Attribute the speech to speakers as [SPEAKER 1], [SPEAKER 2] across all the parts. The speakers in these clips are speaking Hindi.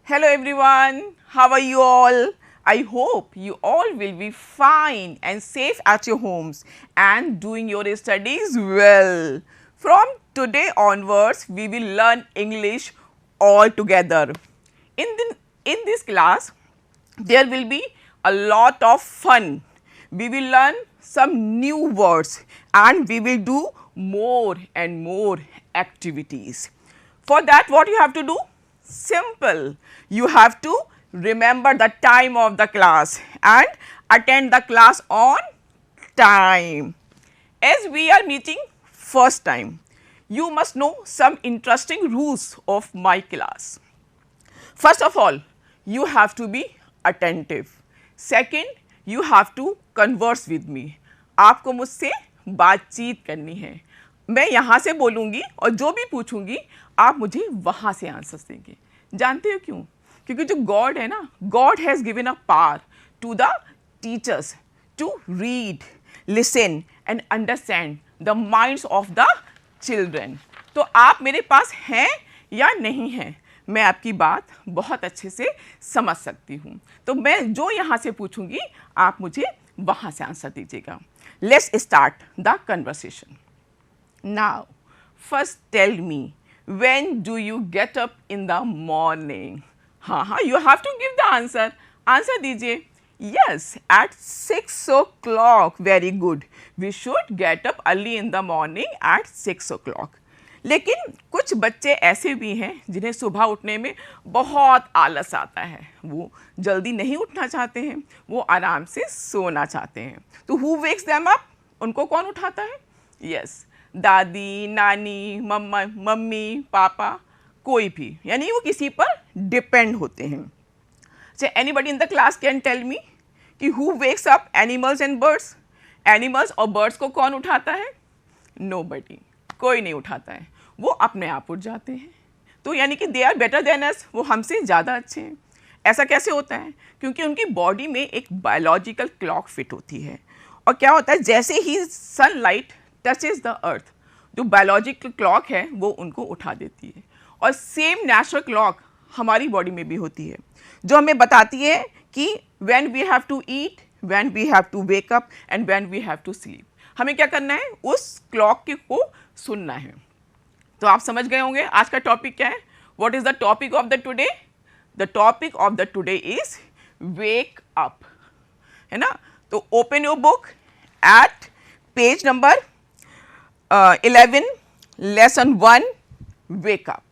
[SPEAKER 1] Hello everyone, how are you all? I hope you all will be fine and safe at your homes and doing your studies well. From today onwards, we will learn English all together. In this class, there will be a lot of fun. We will learn some new words and we will do more and more activities. For that, what you have to do? Simple. You have to remember the time of the class and attend the class on time. As we are meeting first time, you must know some interesting rules of my class. First of all, you have to be attentive. Second, you have to converse with me. आपको मुझसे बातचीत करनी है. मैं यहाँ से बोलूँगी और जो भी पूछूँगी आप मुझे वहाँ से आंसर देंगे. जानते हो क्यों? क्योंकि जो गॉड है ना, God has given a power to the teachers to read, listen and understand the minds of the children. तो आप मेरे पास हैं या नहीं हैं, मैं आपकी बात बहुत अच्छे से समझ सकती हूँ. तो मैं जो यहाँ से पूछूँगी आप मुझे वहाँ से आंसर दीजिएगा. Let's start the conversation. Now first tell me, when do you get up in the morning? हाँ, you have to give the answer. Answer दीजिए. Yes, at 6 o'clock. Very good. We should get up early in the morning at 6 o'clock. लेकिन कुछ बच्चे ऐसे भी हैं जिन्हें सुबह उठने में बहुत आलस आता है. वो जल्दी नहीं उठना चाहते हैं, वो आराम से सोना चाहते हैं. तो who wakes them up? उनको कौन उठाता है? Yes, दादी, नानी, मम्मी, पापा, कोई भी. यानी वो किसी पर डिपेंड होते हैं. So anybody in the class can tell me कि who wakes up animals and birds? Animals और birds को कौन उठाता है? Nobody. कोई नहीं उठाता है, वो अपने आप उठ जाते हैं. तो यानी कि they are better than us, वो हमसे ज़्यादा अच्छे हैं. ऐसा कैसे होता है? क्योंकि उनकी बॉडी में एक बायोलॉजिकल क्लॉक फिट होती है. और क्या होता है, जैसे ही सनलाइट टचेज द अर्थ, जो बायोलॉजिकल क्लॉक है वो उनको उठा देती है. और सेम नेचुरल क्लॉक हमारी बॉडी में भी होती है, जो हमें बताती है कि when we have to eat, when we have to wake up and when we have to sleep. हमें क्या करना है? उस क्लॉक को सुनना है. तो आप समझ गए होंगे आज का टॉपिक क्या है. What is the topic of the today? The topic of the today is wake up, है ना. तो open your book at page number 11, lesson 1, wake up.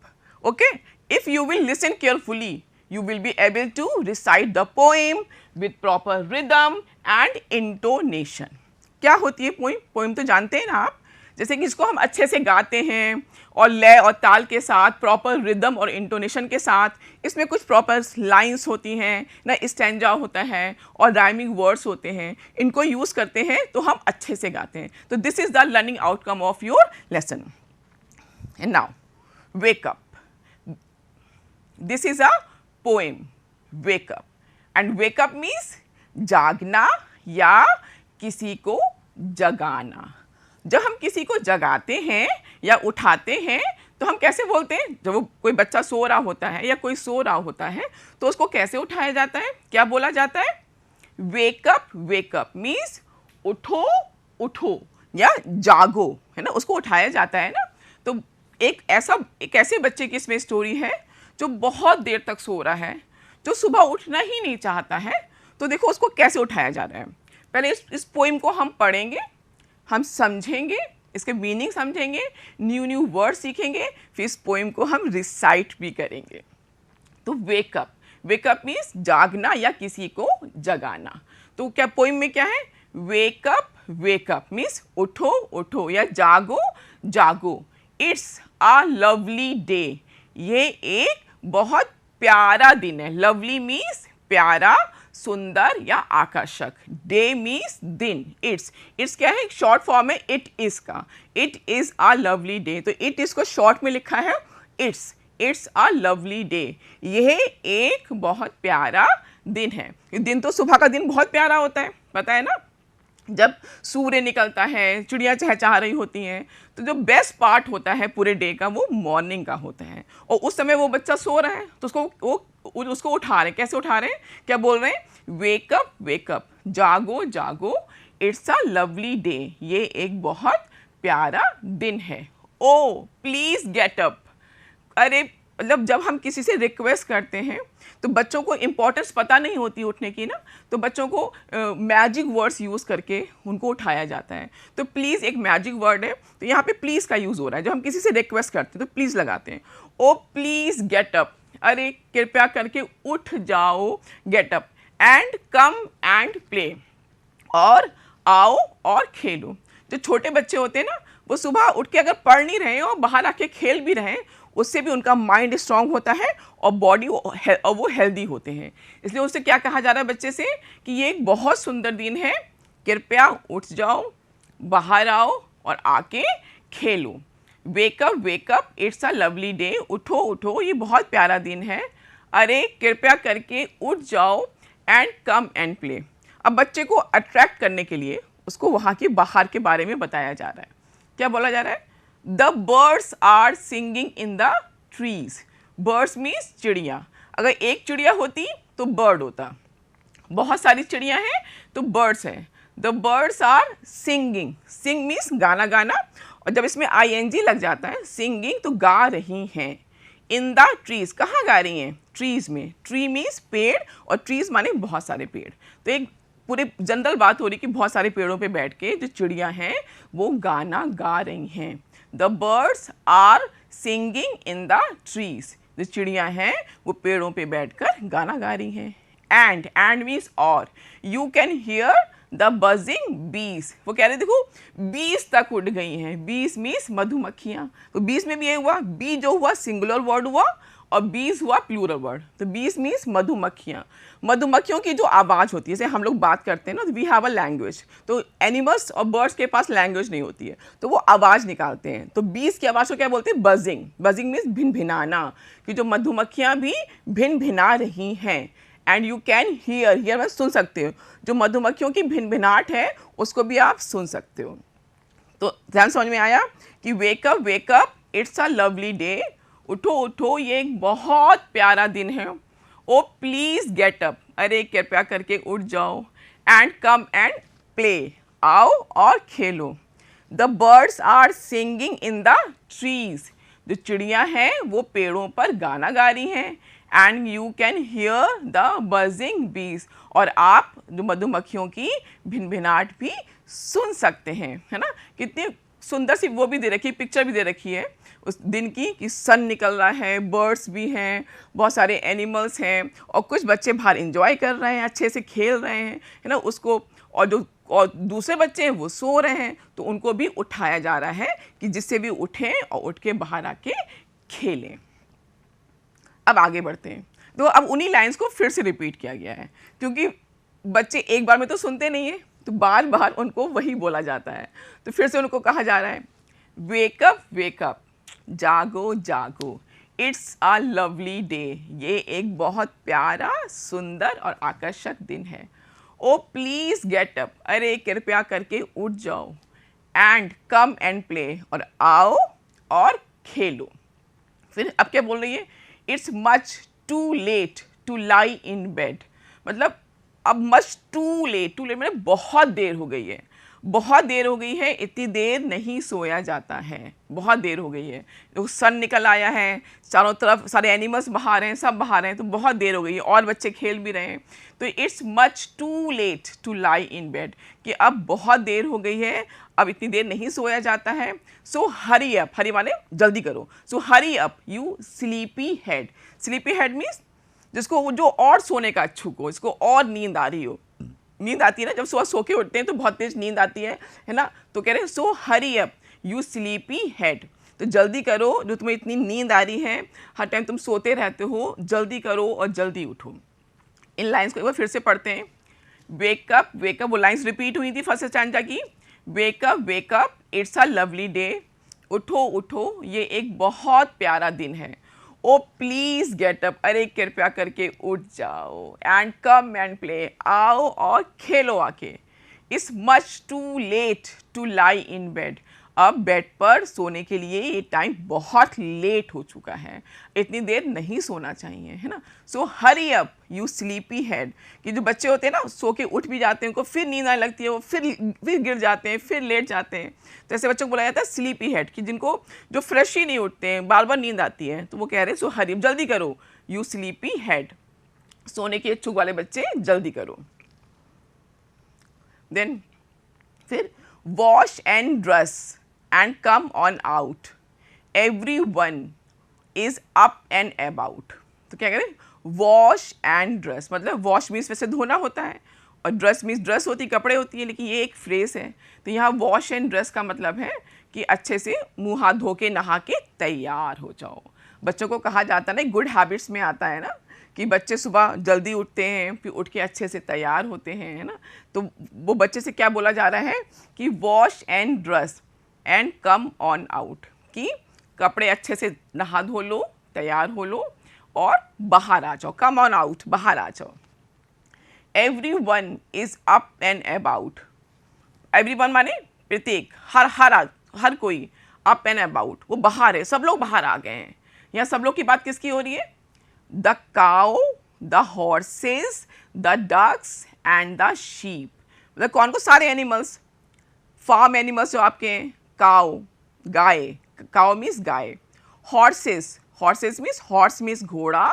[SPEAKER 1] Okay, if you will listen carefully, you will be able to recite the poem with proper rhythm and intonation. क्या होती है पोइम? पोइम तो जानते हैं ना आप, जैसे कि इसको हम अच्छे से गाते हैं और लय और ताल के साथ, प्रॉपर रिदम और इंटोनेशन के साथ. इसमें कुछ प्रॉपर लाइंस होती हैं ना, स्टैंजा होता है और राइमिंग वर्ड्स होते हैं. इनको यूज़ करते हैं तो हम अच्छे से गाते हैं. तो this is the learning outcome of your lesson. And now wake up. This is a poem, wake up. And wake up means जागना या किसी को जगाना. जब हम किसी को जगाते हैं या उठाते हैं तो हम कैसे बोलते हैं? जब वो कोई बच्चा सो रहा होता है या कोई सो रहा होता है तो उसको कैसे उठाया जाता है? क्या बोला जाता है? वेक अप. वेक अप मीन्स उठो, उठो या जागो, है ना. उसको उठाया जाता है ना. तो एक ऐसे बच्चे की इसमें स्टोरी है जो बहुत देर तक सो रहा है, जो सुबह उठना ही नहीं चाहता है. तो देखो उसको कैसे उठाया जा रहा है. पहले इस पोइम को हम पढ़ेंगे, हम समझेंगे, इसके मीनिंग समझेंगे, न्यू वर्ड सीखेंगे, फिर इस पोइम को हम रिसाइट भी करेंगे. तो वेकअप. वेकअप मीन्स जागना या किसी को जगाना. तो क्या पोइम में क्या है? वेकअप. वेकअप मीन्स उठो, उठो या जागो, जागो. It's a lovely day. ये एक बहुत प्यारा दिन है. लवली मीन्स प्यारा, सुंदर या आकर्षक. डे मीन्स दिन. इट्स क्या है? शॉर्ट फॉर्म है इट इज का. It is a lovely day. तो इट इसको शॉर्ट में लिखा है इट्स अ लवली डे. यह एक बहुत प्यारा दिन है. दिन तो सुबह का दिन बहुत प्यारा होता है, पता है ना. जब सूर्य निकलता है, चिड़िया चहचहा रही होती हैं, तो जो बेस्ट पार्ट होता है पूरे डे का वो मॉर्निंग का होता है। और उस समय वो बच्चा सो रहा है तो उसको उठा रहे हैं। कैसे उठा रहे हैं? क्या बोल रहे हैं? वेक अप, जागो जागो, इट्स अ लवली डे, ये एक बहुत प्यारा दिन है। ओ प्लीज गेट अप। अरे मतलब जब हम किसी से रिक्वेस्ट करते हैं तो बच्चों को इम्पोर्टेंस पता नहीं होती उठने की ना, तो बच्चों को मैजिक वर्ड्स यूज़ करके उनको उठाया जाता है। तो प्लीज़ एक मैजिक वर्ड है, तो यहाँ पे प्लीज़ का यूज़ हो रहा है। जब हम किसी से रिक्वेस्ट करते हैं तो प्लीज़ लगाते हैं। ओ प्लीज़ गेट अप, अरे कृपया करके उठ जाओ, gate up and come and play, और आओ और खेलो। जो छोटे बच्चे होते हैं ना, वो सुबह उठ के अगर पढ़ नहीं रहे हैं और बाहर आके खेल भी रहे हैं, उससे भी उनका माइंड स्ट्रांग होता है और बॉडी और वो हेल्दी होते हैं। इसलिए उससे क्या कहा जा रहा है बच्चे से कि ये एक बहुत सुंदर दिन है, कृपया उठ जाओ, बाहर आओ और आके खेलो। Wake up it's a lovely day, उठो उठो ये बहुत प्यारा दिन है, अरे कृपया करके उठ जाओ एंड कम एंड प्ले। अब बच्चे को अट्रैक्ट करने के लिए उसको वहाँ के बाहर के बारे में बताया जा रहा है। क्या बोला जा रहा है? The birds are singing in the trees. Birds means चिड़िया। अगर एक चिड़िया होती तो बर्ड होता, बहुत सारी चिड़िया हैं तो बर्ड्स हैं। The birds are singing, sing means गाना गाना, और जब इसमें ING लग जाता है सिंगिंग तो गा रही हैं। इन द ट्रीज, कहाँ गा रही हैं? ट्रीज में। ट्री मीन्स पेड़ और ट्रीज माने बहुत सारे पेड़। तो एक पूरे जनरल बात हो रही कि बहुत सारे पेड़ों पे बैठ के जो चिड़िया हैं वो गाना गा रही हैं। The birds are singing in the trees, जो चिड़िया हैं वो पेड़ों पे बैठकर गाना गा रही हैं। एंड मीन्स और, you can hear the buzzing बीज, वो कह रहे देखो बीज तक उड़ गई हैं। बीज मीन्स मधुमक्खियाँ। तो बीज में भी ये हुआ, बी जो हुआ सिंगुलर वर्ड हुआ और बीज हुआ प्लूरल वर्ड। तो बीज मीन्स मधुमक्खियाँ। मधुमक्खियों की जो आवाज़ होती है, जैसे हम लोग बात करते हैं ना, तो वी हैव अ लैंग्वेज। तो एनिमल्स और बर्ड्स के पास लैंग्वेज नहीं होती है, तो वो आवाज़ निकालते हैं। तो बीज की आवाज़ को क्या बोलते हैं? बजिंग। बजिंग मीन्स भिन भिनाना, कि जो मधुमक्खियाँ भी भिन भिना रही हैं। And you can here, here में सुन सकते हो, जो मधुमक्खियों की भिन भिनाट है उसको भी आप सुन सकते हो। तो ध्यान समझ में आया कि wake up it's a lovely day, उठो उठो ये एक बहुत प्यारा दिन है। ओ प्लीज़ गेट अप, अरे कृपया करके उठ जाओ। एंड कम एंड प्ले, आओ और खेलो। The birds are singing in the trees, जो चिड़िया हैं वो पेड़ों पर गाना गा रही हैं। And you can hear the buzzing बीज, और आप जो मधुमक्खियों की भिनभिनाट भी सुन सकते हैं, है ना। कितनी सुंदर सी वो भी दे रखी है, पिक्चर भी दे रखी है उस दिन की, कि सन निकल रहा है, बर्ड्स भी हैं, बहुत सारे एनिमल्स हैं, और कुछ बच्चे बाहर एंजॉय कर रहे हैं, अच्छे से खेल रहे हैं, है ना उसको। और दूसरे बच्चे हैं वो सो रहे हैं, तो उनको भी उठाया जा रहा है कि जिससे भी उठें और उठ के बाहर आके खेलें। अब आगे बढ़ते हैं। तो अब उन्हीं लाइंस को फिर से रिपीट किया गया है, क्योंकि बच्चे एक बार में तो सुनते नहीं हैं, तो बार बार उनको वही बोला जाता है। तो फिर से उनको कहा जा रहा है, वेकअप, जागो जागो, इट्स अ लवली डे, ये एक बहुत प्यारा, सुंदर और आकर्षक दिन है। ओ प्लीज़ गेट अप, अरे कृपया करके उठ जाओ। एंड कम एंड प्ले, और आओ और खेलो। फिर अब क्या बोल रही है? It's much too late to lie in bed, मतलब अब मच टू लेट मतलब बहुत देर हो गई है, बहुत देर हो गई है, इतनी देर नहीं सोया जाता है, बहुत देर हो गई है। तो सन निकल आया है, चारों तरफ सारे एनिमल्स बाहर हैं, सब बाहर हैं, तो बहुत देर हो गई है और बच्चे खेल भी रहे हैं। तो it's much too late to lie in bed, कि अब बहुत देर हो गई है, अब इतनी देर नहीं सोया जाता है। सो हरी अप, हरी माने जल्दी करो, so hurry up you sleepy head. Sleepy head means जिसको जो और सोने का इच्छुक हो, इसको और नींद आ रही हो। नींद आती है ना, जब सुबह सो के उठते हैं तो बहुत तेज नींद आती है ना। तो कह रहे हैं so hurry up you sleepy head, तो जल्दी करो, जो तुम्हें इतनी नींद आ रही है, हर टाइम तुम सोते रहते हो, जल्दी करो और जल्दी उठो। इन लाइंस को एक बार फिर से पढ़ते हैं। वेकअप, वो लाइंस रिपीट हुई थी फर्स्ट स्टैंजा की। Wake up it's a lovely day, उठो उठो ये एक बहुत प्यारा दिन है। ओ प्लीज़ गेट अप, अरे कृपया करके उठ जाओ। एंड कम एंड प्ले, आओ और खेलो आके। It's much too late to lie in bed. अब बेड पर सोने के लिए ये टाइम बहुत लेट हो चुका है, इतनी देर नहीं सोना चाहिए, है ना। So hurry up you sleepy head, कि जो बच्चे होते हैं ना सो के उठ भी जाते हैं, उनको फिर नींद आने लगती है, वो फिर गिर जाते हैं, फिर लेट जाते हैं, तो ऐसे बच्चों को बोला जाता है स्लीपी हेड, कि जिनको जो फ्रेश ही नहीं उठते हैं, बार बार नींद आती है, तो वो कह रहे हैं सो हरी अप, जल्दी करो, यू स्लीपी हेड, सोने के इच्छुक वाले बच्चे जल्दी करो। देन फिर wash and dress and come on out, everyone is up and about। तो क्या करें, वॉश एंड ड्रेस, मतलब वॉश मीन्स वैसे धोना होता है और ड्रेस मीन्स ड्रेस होती है, कपड़े होती है, लेकिन ये एक फ्रेज है, तो यहाँ वॉश एंड ड्रेस का मतलब है कि अच्छे से मुंह हाथ धो के नहा के तैयार हो जाओ। बच्चों को कहा जाता है ना, गुड हैबिट्स में आता है ना, कि बच्चे सुबह जल्दी उठते हैं, फिर उठ के अच्छे से तैयार होते हैं, है ना। तो वो बच्चे से क्या बोला जा रहा है कि wash and dress and come on out, कि कपड़े अच्छे से नहा धो लो, तैयार हो लो और बाहर आ जाओ, कम ऑन आउट, बाहर आ जाओ। everyone is up and about, everyone माने प्रत्येक, हर कोई, up and about, वो बाहर है, सब लोग बाहर आ गए हैं। यहाँ सब लोग की बात किसकी हो रही है, the cow, the horses, the ducks and the sheep, मतलब कौन को, सारे एनिमल्स, फार्म एनिमल्स जो आपके हैं, काउ गाय, काउ मीन्स गाय, horses, horses means, horse means घोड़ा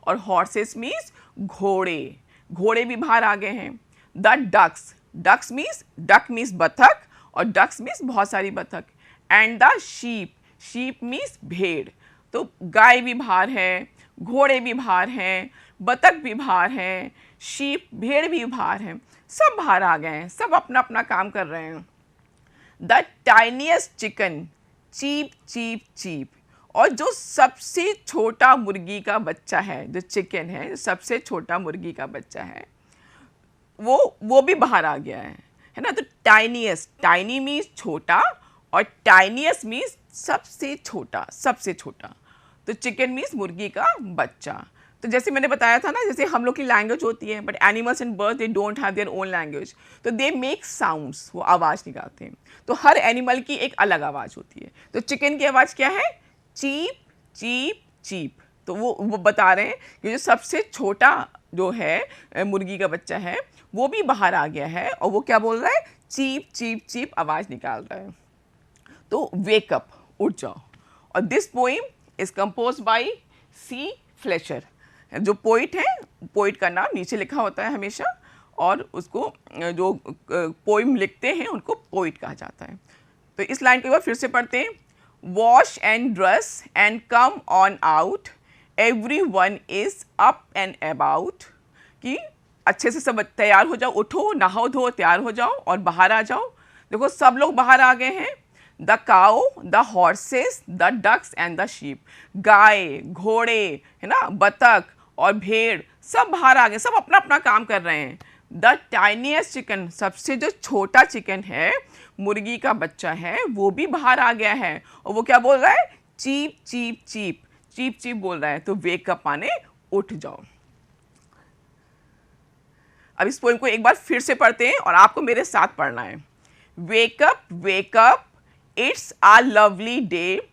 [SPEAKER 1] और हॉर्सेस मीन्स घोड़े, घोड़े भी बाहर आ गए हैं। The ducks, ducks means, duck means बतख और डक्स मीन्स बहुत सारी बतख, and the sheep, sheep means भेड़, तो गाय भी बाहर है, घोड़े भी बाहर हैं, बतख भी बाहर हैं, शीप भेड़ भी बाहर हैं, सब बाहर आ गए हैं, सब अपना अपना काम कर रहे हैं। The tiniest chicken cheep cheep cheep, और जो सबसे छोटा मुर्गी का बच्चा है, जो चिकन है, सबसे छोटा मुर्गी का बच्चा है, वो भी बाहर आ गया है ना। तो टाइनिएस्ट, टाइनी मीन्स छोटा और टाइनिएस्ट मीन्स सबसे छोटा, सबसे छोटा, तो चिकन मीन्स मुर्गी का बच्चा। तो जैसे मैंने बताया था ना, जैसे हम लोग की लैंग्वेज होती है, but animals and birds they don't have their own language, तो दे मेक साउंड्स, वो आवाज़ निकालते हैं, तो हर एनिमल की एक अलग आवाज़ होती है। तो चिकन की आवाज़ क्या है, चीप चीप चीप, तो वो बता रहे हैं कि जो सबसे छोटा जो है मुर्गी का बच्चा है, वो भी बाहर आ गया है और वो क्या बोल रहा है, चीप चीप चीप आवाज़ निकाल रहा है। तो वेकअप, उठ जाओ। और this poem is compose by C Fletcher, जो पोइट है, पोइट का नाम नीचे लिखा होता है हमेशा, और उसको जो पोइम लिखते हैं उनको पोइट कहा जाता है। तो इस लाइन को एक बार फिर से पढ़ते हैं, wash and dress and come on out, everyone is up and about, कि अच्छे से सब तैयार हो जाओ, उठो, नहाओ धो, तैयार हो जाओ और बाहर आ जाओ। देखो सब लोग बाहर आ गए हैं, the cow, the horses, the ducks and the sheep, गाय, घोड़े, है ना, बतख और भेड़, सब बाहर आ गए, सब अपना अपना काम कर रहे हैं। द टाइनिएस्ट चिकन, सबसे जो छोटा चिकन है, मुर्गी का बच्चा है, वो भी बाहर आ गया है और वो क्या बोल रहा है, cheep cheep cheep, cheep cheep बोल रहा है। तो वेकअप माने उठ जाओ। अब इस पोएम को एक बार फिर से पढ़ते हैं और आपको मेरे साथ पढ़ना है। Wake up wake up, it's a lovely day,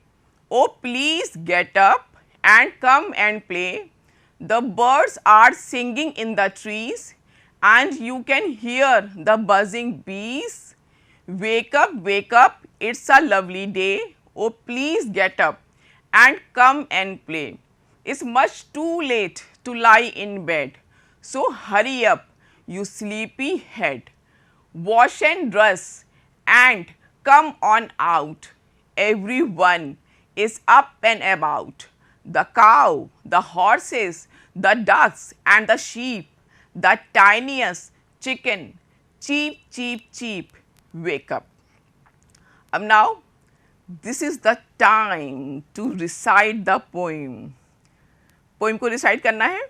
[SPEAKER 1] oh please get up and come and play, the birds are singing in the trees and you can hear the buzzing bees. Wake up wake up, it's a lovely day, oh please get up and come and play. It's much too late to lie in bed, so hurry up, you sleepy head. Wash and dress and come on out, everyone is up and about. The cow, the horses, the ducks and the sheep, the tiniest chicken, cheep cheep cheep, wake up. Now this is the time to recite the poem. Poem को रिसाइट करना है,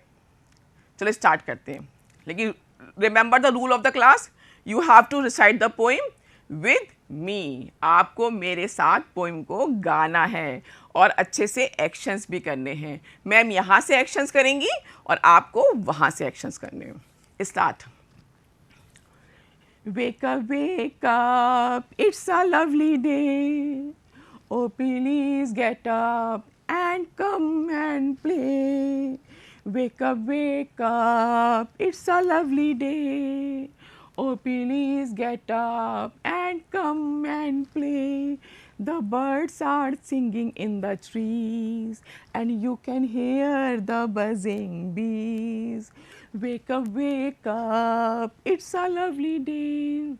[SPEAKER 1] चलो स्टार्ट करते हैं। लेकिन remember the rule of the class, you have to recite the poem with me, आपको मेरे साथ पोइम को गाना है और अच्छे से एक्शंस भी करने हैं। मैम यहाँ से एक्शंस करेंगी और आपको वहाँ से एक्शंस करने हैं। Start. wake up, it's a lovely day. Oh, please get up and come and play. Wake up, it's a lovely day. Oh, please get up and come and play. The birds are singing in the trees, and you can hear the buzzing bees. Wake up, it's a lovely day.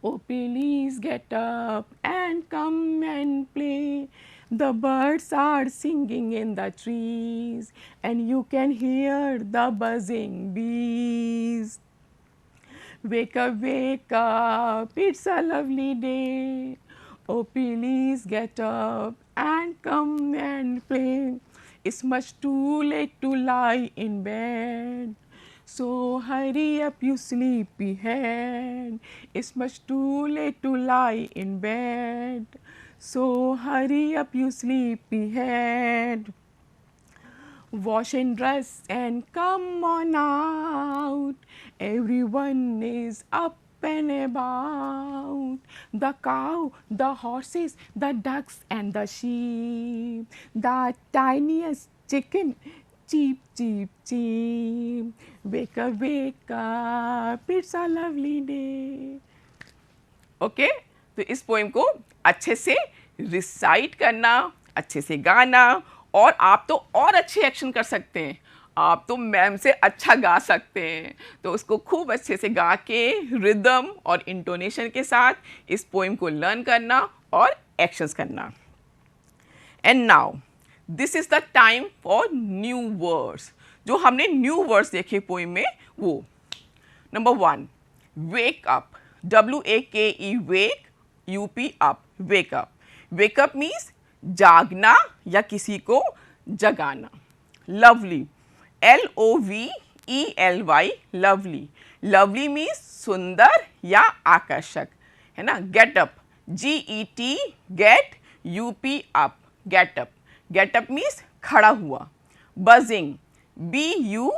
[SPEAKER 1] Oh, please get up and come and play. The birds are singing in the trees, and you can hear the buzzing bees. Wake up, it's a lovely day. Oh, please get up and come and play. It's much too late to lie in bed. So hurry up, you sleepy head. It's much too late to lie in bed. So hurry up, you sleepy head. Wash and dress and come on out. Everyone is up and about. The cow, the horses, the ducks and the sheep. The tiniest chicken, cheep, cheep, cheep. Wake up, it's a lovely day. Okay तो इस पोएम को अच्छे से रिसाइट करना, अच्छे से गाना, और आप तो और अच्छे एक्शन कर सकते हैं, आप तो मैम से अच्छा गा सकते हैं। तो उसको खूब अच्छे से गा के रिदम और इंटोनेशन के साथ इस पोएम को लर्न करना और एक्शंस करना। And now this is the time for new words. जो हमने न्यू वर्ड्स देखे पोएम में, वो number 1 wake up, WAKE wake, UP up, wake up. Wake up means जागना या किसी को जगाना। Lovely, LOVELY, lovely. Lovely means सुंदर या आकर्षक, है ना। Get up, GET get, UP up, get up. Get up means खड़ा हुआ। Buzzing, BUZZING,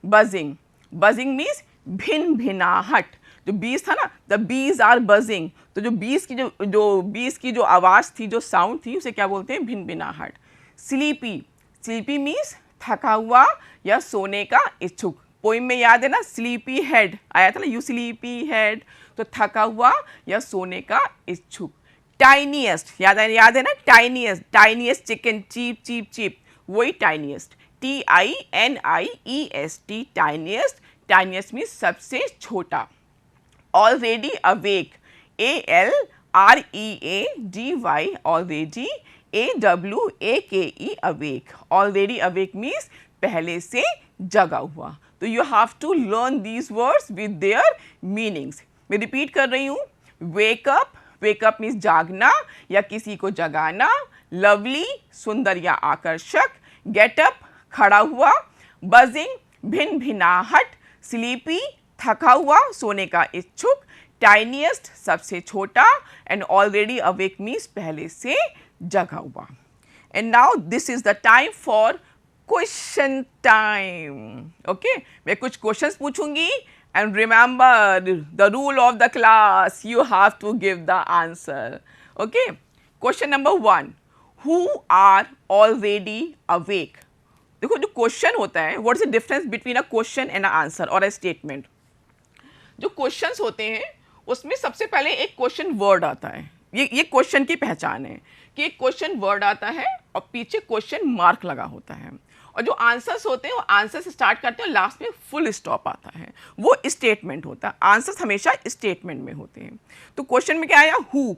[SPEAKER 1] buzzing. Buzzing means भिन भिनाहट। जो बीज था ना, द बीज आर बजिंग, तो जो बीज की जो आवाज़ थी, जो साउंड थी, उसे क्या बोलते हैं? भिन भिनाहट। स्लीपी, स्लीपी मीन्स थका हुआ या सोने का इच्छुक। पोइम में याद है ना, स्लीपी हेड आया था ना, यू स्लीपी हेड, तो थका हुआ या सोने का इच्छुक। टाइनीएस्ट, याद है ना, tiniest, tiniest chicken, cheep cheep cheep, वही tiniest, TINIEST, tiniest. Tiniest means सबसे छोटा। Already awake, ALREADY, already, AWAKE, awake. Already awake means पहले से जगा हुआ। तो you have to learn these words with their meanings. मैं रिपीट कर रही हूँ। Wake up, wake up means जागना या किसी को जगाना। लवली, सुंदर या आकर्षक। गेट अप, खड़ा हुआ। बजिंग, भिन भिनाहट। स्लीपी, थका हुआ, सोने का इच्छुक। टाइनीएस्ट, सबसे छोटा। एंड ऑलरेडी अवेक मीन्स पहले से जगा हुआ। And now this is the time for question time. Okay, मैं कुछ क्वेश्चंस पूछूंगी, and remember the rule of the class, you have to give the answer. Okay, question number 1, who are already awake. देखो, जो क्वेश्चन होता है, what is the difference between a question and a answer और अ स्टेटमेंट। जो क्वेश्चंस होते हैं उसमें सबसे पहले एक क्वेश्चन वर्ड आता है। ये क्वेश्चन की पहचान है कि एक क्वेश्चन वर्ड आता है और पीछे क्वेश्चन मार्क लगा होता है। और जो आंसर्स होते हैं वो आंसर से स्टार्ट करते हैं और लास्ट में फुल स्टॉप आता है, वो स्टेटमेंट होता है। आंसर्स हमेशा स्टेटमेंट में होते हैं। तो क्वेश्चन में क्या आया? हु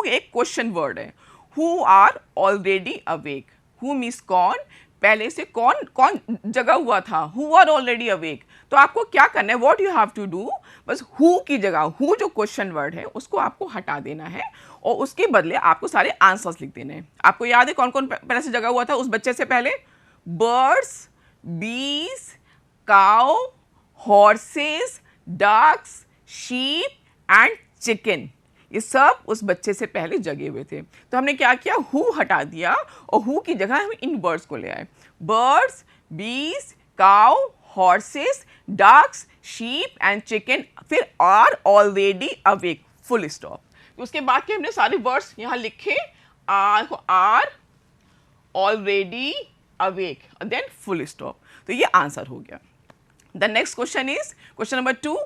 [SPEAKER 1] एक क्वेश्चन वर्ड है। Who are already awake. Who means कौन, पहले से कौन जगा हुआ था। Who are already awake. तो आपको क्या करना है, what you have to do, बस हु की जगह, हु जो क्वेश्चन वर्ड है उसको आपको हटा देना है और उसके बदले आपको सारे आंसर्स लिख देने हैं। आपको याद है कौन कौन पहले से जगा हुआ था उस बच्चे से पहले? Birds, bees, cow, horses, ducks, sheep and chicken, ये सब उस बच्चे से पहले जगे हुए थे। तो हमने क्या किया, हु हटा दिया और हु की जगह हम इन बर्ड्स को ले आए। Birds, bees, cow, horses, ducks, sheep and chicken, फिर are already awake, full stop. तो उसके बाद के हमने सारे वर्ड्स यहाँ लिखे, are already awake, and then full stop. तो ये आंसर हो गया. The next question is question number 2.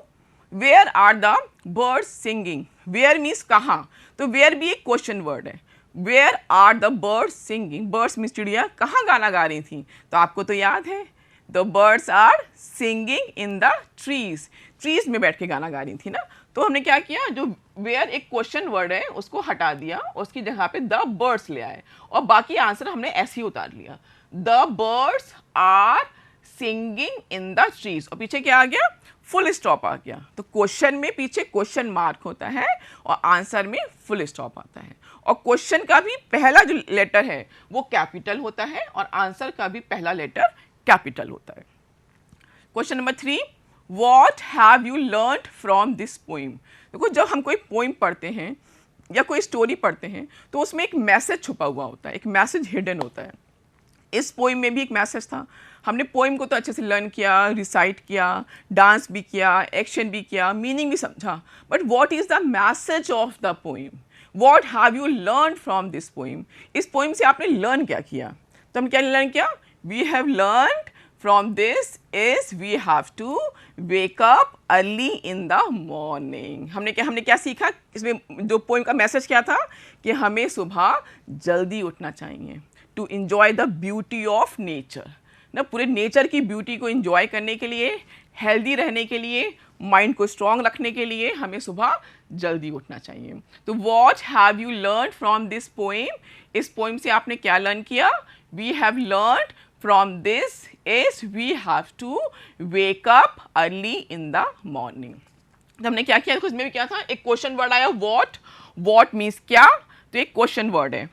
[SPEAKER 1] Where are the birds singing? Where means कहाँ. तो where भी एक क्वेश्चन वर्ड है. Where are the birds singing? Birds means चिड़िया कहाँ गाना गा रही थी. तो आपको तो याद है, the birds are singing in the trees. Trees में बैठ के गाना गा रही थी ना. तो हमने क्या किया, जो where एक क्वेश्चन वर्ड है उसको हटा दिया, उसकी जगह पे the birds ले आए और बाकी आंसर हमने ऐसे ही उतार लिया. The birds are singing in the trees और पीछे क्या आ गया, फुल स्टॉप आ गया. तो क्वेश्चन में पीछे क्वेश्चन मार्क होता है और आंसर में फुल स्टॉप आता है. और क्वेश्चन का भी पहला जो लेटर है वो कैपिटल होता है और आंसर का भी पहला लेटर कैपिटल होता है. Question number 3. What have you learned from this poem? देखो, जब हम कोई पोइम पढ़ते हैं या कोई स्टोरी पढ़ते हैं तो उसमें एक मैसेज छुपा हुआ होता है, एक मैसेज हिडन होता है. इस पोइम में भी एक मैसेज था. हमने पोइम को तो अच्छे से लर्न किया, रिसाइट किया, डांस भी किया, एक्शन भी किया, मीनिंग भी समझा. But what is the message of the poem? What have you learn from this poem? इस पोइम से आपने लर्न क्या किया? तो हम क्या लर्न किया? We have learned from this is we have to wake up early in the morning. हमने क्या सीखा? इसमें जो पोइम का मैसेज क्या था कि हमें सुबह जल्दी उठना चाहिए, to enjoy the beauty of nature ना. पूरे नेचर की ब्यूटी को इन्जॉय करने के लिए, हेल्दी रहने के लिए, माइंड को स्ट्रॉन्ग रखने के लिए हमें सुबह जल्दी उठना चाहिए. तो what have you learn from this poem? इस पोइम से आपने क्या लर्न किया? We have learn from this is we have to wake up early in the morning. तो हमने क्या किया? उसमें भी क्या था, एक क्वेश्चन वर्ड आया वॉट. वॉट मीन्स क्या, तो एक क्वेश्चन वर्ड है.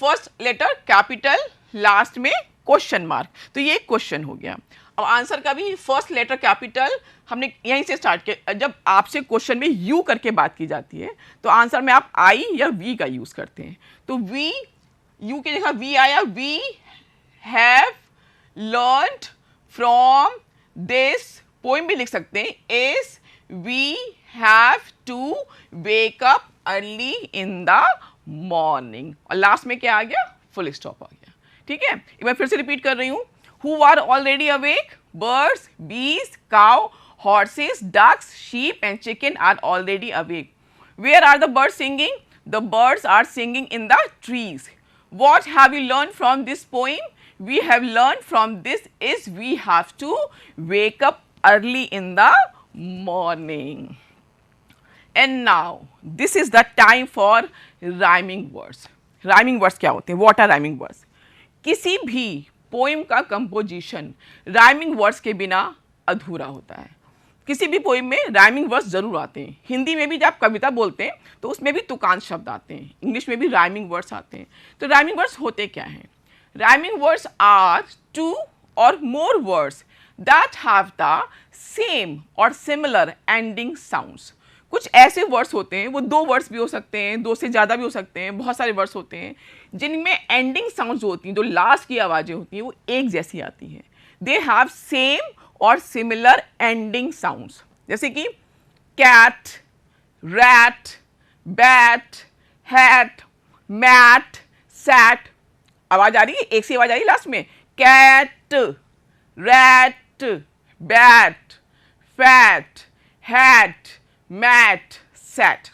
[SPEAKER 1] फर्स्ट लेटर कैपिटल, लास्ट में क्वेश्चन मार्क, तो ये क्वेश्चन हो गया. अब आंसर का भी फर्स्ट लेटर कैपिटल, हमने यहीं से स्टार्ट किया. जब आपसे क्वेश्चन में यू करके बात की जाती है तो आंसर में आप आई या वी का यूज करते हैं. तो वी, यू की जगह वी आया. We have learned from this, poem भी लिख सकते हैं, is we have to wake up early in the morning. और लास्ट में क्या आ गया? फुल स्टॉप आ गया. ठीक है, एक बार फिर से रिपीट कर रही हूं. Who are already awake? Birds, bees, cow, horses, ducks, sheep and chicken are already awake. Where are the birds singing? The birds are singing in the trees. What have you learned from this poem? We have learned from this is we have to wake up early in the morning. And now this is the time for rhyming words. Rhyming words क्या होते हैं? What are rhyming words? किसी भी पोइम का कंपोजिशन राइमिंग वर्ड्स के बिना अधूरा होता है. किसी भी पोइम में राइमिंग वर्ड्स जरूर आते हैं. हिंदी में भी जब आप कविता बोलते हैं तो उसमें भी तुकांत शब्द आते हैं. इंग्लिश में भी राइमिंग वर्ड्स आते हैं. तो राइमिंग वर्ड्स होते क्या हैं? राइमिंग वर्ड्स आर टू और more words that have the same और सिमिलर एंडिंग साउंड्स. कुछ ऐसे वर्ड्स होते हैं, वो दो वर्ड्स भी हो सकते हैं, दो से ज़्यादा भी हो सकते हैं, बहुत सारे वर्ड्स होते हैं जिनमें एंडिंग साउंड्स जो होती हैं, जो लास्ट की आवाज़ें होती हैं, वो एक जैसी आती हैं. दे हैव सेम और सिमिलर एंडिंग साउंड्स. जैसे कि cat, rat, bat, hat, mat, sat. आवाज़ आ रही है? एक सी आवाज़ आ रही है लास्ट में. Cat, rat, bat, fat, hat, mat, sat.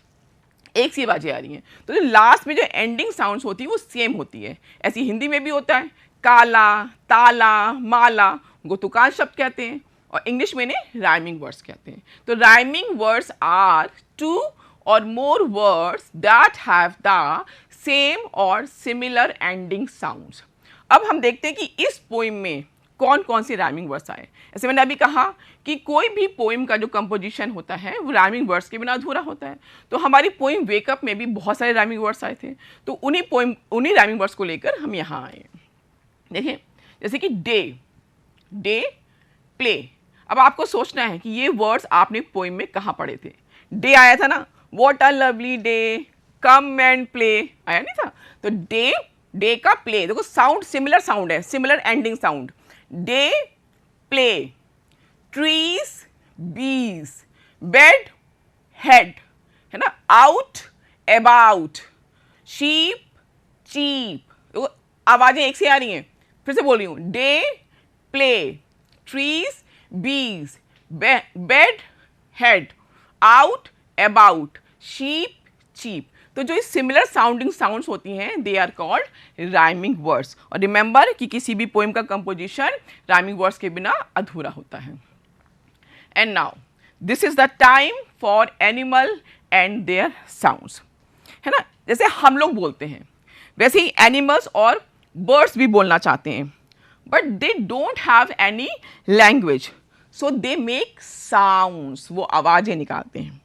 [SPEAKER 1] एक सी आवाज़ें आ रही हैं. तो जो लास्ट में जो एंडिंग साउंड्स होती है वो सेम होती है. ऐसी हिंदी में भी होता है. काला, ताला, माला, उनको तुकांत शब्द कहते हैं और इंग्लिश में इन्हें राइमिंग वर्ड्स कहते हैं. तो राइमिंग वर्ड्स आर टू और more words that have the same और सिमिलर एंडिंग साउंड्स. अब हम देखते हैं कि इस पोइम में कौन कौन सी राइमिंग वर्ड्स आए. ऐसे मैंने अभी कहा कि कोई भी पोइम का जो कंपोजिशन होता है वो राइमिंग वर्ड्स के बिना अधूरा होता है. तो हमारी पोइम वेकअप में भी बहुत सारे राइमिंग वर्ड्स आए थे. तो उन्हीं राइमिंग वर्ड्स को लेकर हम यहाँ आए. देखिए, जैसे कि डे, डे, प्ले. अब आपको सोचना है कि ये वर्ड्स आपने पोइम में कहाँ पढ़े थे. डे आया था ना, what a lovely day, come and play, आया नहीं था. तो डे, डे का प्ले, देखो साउंड सिमिलर साउंड है, similar ending sound. Day, play. trees, bees, bed, head, है ना, out, about, sheep, cheap। आवाजें एक से आ रही हैं, फिर से बोल रही हूँ, day, play, trees, bees, bed, head, out, about, sheep, cheap। तो जो सिमिलर साउंडिंग साउंड्स होती हैं they are called rhyming words. और रिमेंबर कि किसी भी पोएम का कंपोजिशन राइमिंग वर्ड्स के बिना अधूरा होता है। And now this is the time for animal and their sounds, है ना। जैसे हम लोग बोलते हैं वैसे ही एनिमल्स और बर्ड्स भी बोलना चाहते हैं, but they don't have any language, so they make sounds, वो आवाज़ें निकालते हैं।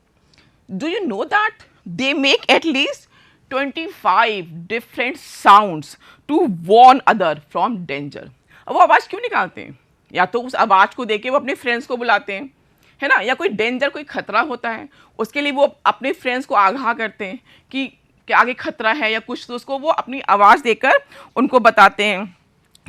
[SPEAKER 1] Do you know that they make at least 25 different sounds to warn other from danger। अब वो आवाज़ क्यों निकालते हैं? या तो उस आवाज़ को देके वो अपने फ्रेंड्स को बुलाते हैं, है ना, या कोई डेंजर, कोई खतरा होता है उसके लिए वो अपने फ्रेंड्स को आगाह करते हैं कि आगे खतरा है या कुछ, तो उसको वो अपनी आवाज़ देकर उनको बताते हैं।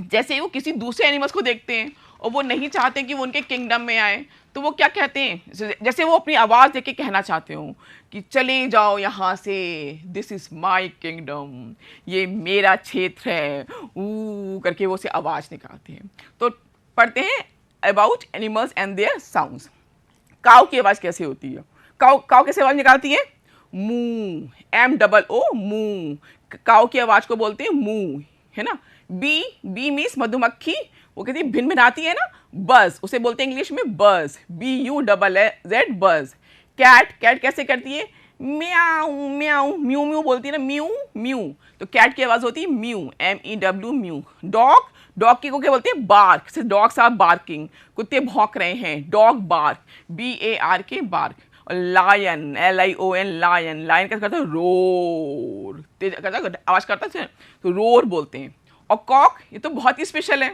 [SPEAKER 1] जैसे ही वो किसी दूसरे एनिमल्स को देखते हैं और वो नहीं चाहते कि वो उनके किंगडम में आए, तो वो क्या कहते हैं, जैसे वो अपनी आवाज़ देके कहना चाहते हो कि चले जाओ यहाँ से, दिस इज़ माई किंगडम, ये मेरा क्षेत्र है, ऊ करके वो से आवाज़ निकालते हैं। तो पढ़ते हैं about animals and their sounds. Cow की आवाज़ कैसे होती है? काऊ कैसे आवाज़ निकालती है? मू, MOO, मू। काऊ की आवाज़ को बोलते हैं मू, है ना। बी मीन्स मधुमक्खी, वो कहती है भिन भिनाती है ना, बज, उसे बोलते हैं इंग्लिश में बज, BUZZ, बज। कैट कैसे करती है? म्याऊ म्याऊ, म्यू म्यू बोलती है ना, म्यू म्यू, तो कैट की आवाज़ होती है म्यू, MEW, म्यू। डॉग की को क्या बोलते हैं? बार्क, से डॉग्स आर बार्किंग, कुत्ते भौंक रहे हैं, डॉग बार्क, BARK, बार्क। और लायन, LION, लायन कैसे करता है? रोर, तेज करता है, आवाज़ करता है, तो रोर बोलते हैं। और कॉक, ये तो बहुत ही स्पेशल है,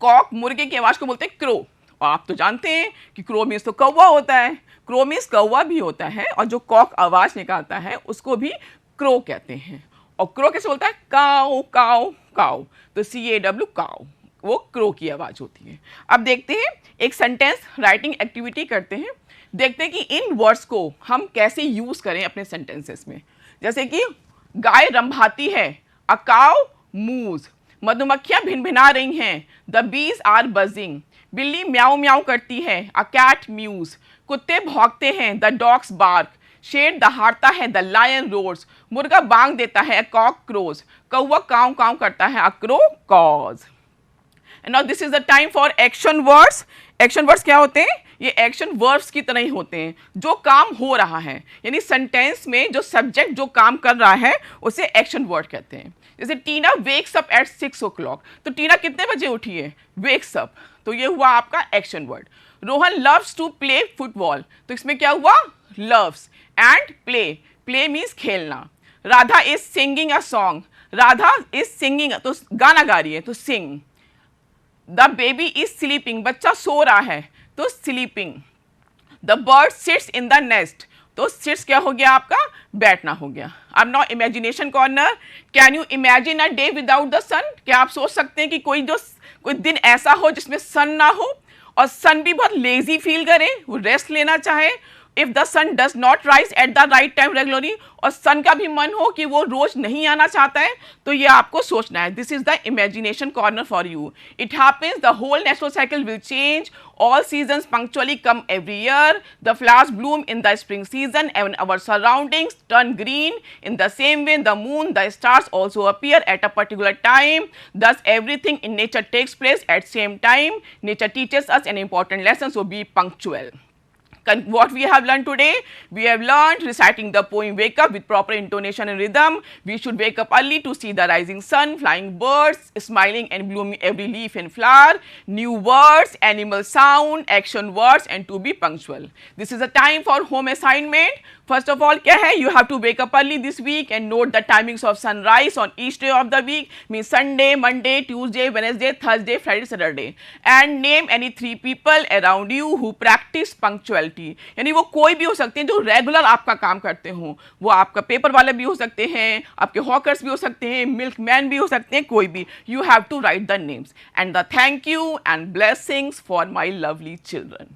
[SPEAKER 1] कॉक मुर्गे की आवाज़ को बोलते हैं क्रो। और आप तो जानते हैं कि क्रो मीन्स तो कौवा होता है, क्रो मीन्स कौवा भी होता है, और जो कॉक आवाज़ निकालता है उसको भी क्रो कहते हैं। और क्रो कैसे बोलता है? काऊ काऊ काऊ, तो CAW, काऊ, वो क्रो की आवाज़ होती है। अब देखते हैं एक सेंटेंस राइटिंग एक्टिविटी करते हैं, देखते हैं कि इन वर्ड्स को हम कैसे यूज़ करें अपने सेंटेंसेस में। जैसे कि गाय रंभाती है, अ काऊ मूज, मधुमक्खियां भिनभिना रही हैं, द बीज आर बजिंग, बिल्ली म्याऊ म्याऊ करती है, अ कैट म्यूज, कुत्ते भौंकते हैं, द डॉग्स बार्क, शेर दहाड़ता है, द लायन रोर्स, मुर्गा बांग देता है, अ कॉक क्रोज, कौवा काऊ काऊ करता है, a crow cause. And now this is the time for action words. Action words क्या होते हैं? ये एक्शन वर्ब्स की तरह ही होते हैं, जो काम हो रहा है, यानी सेंटेंस में जो सब्जेक्ट जो काम कर रहा है उसे एक्शन वर्ड कहते हैं। जैसे टीना वेक्स अप एट 6 o'clock, तो टीना कितने बजे उठी है? वेक्स अप, तो ये हुआ आपका action word. Rohan loves to play football, तो इसमें क्या हुआ? लव्स एंड प्ले मीन्स खेलना। Radha is singing a song, Radha is singing, तो गाना गा रही है, तो sing. The baby is sleeping, बच्चा सो रहा है, तो sleeping. The bird sits in the nest, तो सिट्स क्या हो गया आपका? बैठना हो गया। अब now imagination corner. Can you imagine a day without the सन? क्या आप सोच सकते हैं कि कोई दिन ऐसा हो जिसमें सन ना हो, और सन भी बहुत लेजी फील करे, वो रेस्ट लेना चाहे। If the sun does not rise at the right time regularly, और सन का भी मन हो कि वो रोज नहीं आना चाहता है, तो ये आपको सोचना है। This is the imagination corner for you. It happens the whole natural cycle will change, all seasons punctually come every year, the flowers bloom in the spring season and our surroundings turn green. In the same way, the moon, the stars also appear at a particular time, thus everything in nature takes place at same time. Nature teaches us an important lesson, so be punctual. What we have learned today? We have learned reciting the poem Wake Up with proper intonation and rhythm. We should wake up early to see the rising sun, flying birds, smiling and blooming every leaf and flower, new words, animal sound, action words, and to be punctual. This is a time for home assignment. First of all, क्या है? You have to wake up early this week and note the timings of sunrise on each day of the week, means Sunday, Monday, Tuesday, Wednesday, Thursday, Friday, Saturday. And name any 3 people around you who practice punctuality. Faculty, यानी वो कोई भी हो सकते हैं जो रेगुलर आपका काम करते हों, वो आपका पेपर वाले भी हो सकते हैं, आपके हॉकर्स भी हो सकते हैं, मिल्कमैन भी हो सकते हैं, कोई भी. You have to write the names and the thank you and blessings for my lovely children.